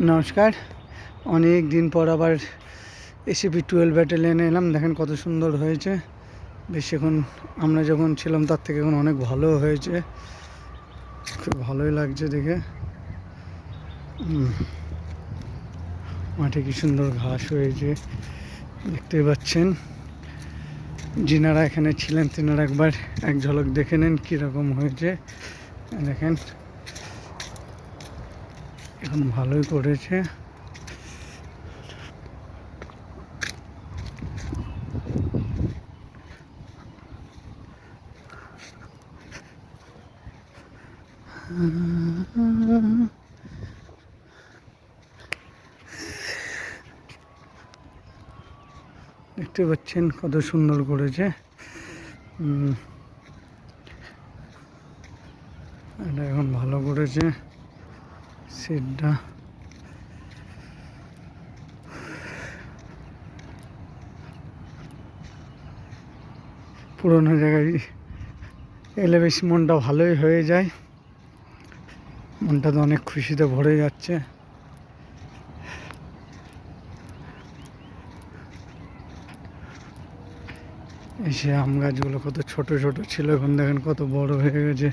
নমস্কার। অনেক দিন পর আবার SCP-12 ব্যাটালিয়নে এলাম। দেখেন কত সুন্দর হয়েছে। বেশ এখন আমরা যখন ছিলাম তার থেকে এখন অনেক ভালো হয়েছে, খুব ভালোই লাগছে দেখে। মাঠে কি সুন্দর ঘাস হয়েছে দেখতে পাচ্ছেন। যিনারা এখানে ছিলেন তিনারা একবার এক ঝলক দেখে নেন কীরকম হয়েছে। দেখেন এখন ভালোই করেছে। দেখতে পাচ্ছেন কত সুন্দর করেছে। এটা এখন ভালো করেছে সিটটা। পুরোনো জায়গায় এলে বেশ মনটা ভালোই হয়ে যায়। মনটা তো অনেক খুশিতে ভরে যাচ্ছে। এসে আম গাছগুলো কত ছোট ছোট ছিল, এখন দেখেন কত বড় হয়ে গেছে।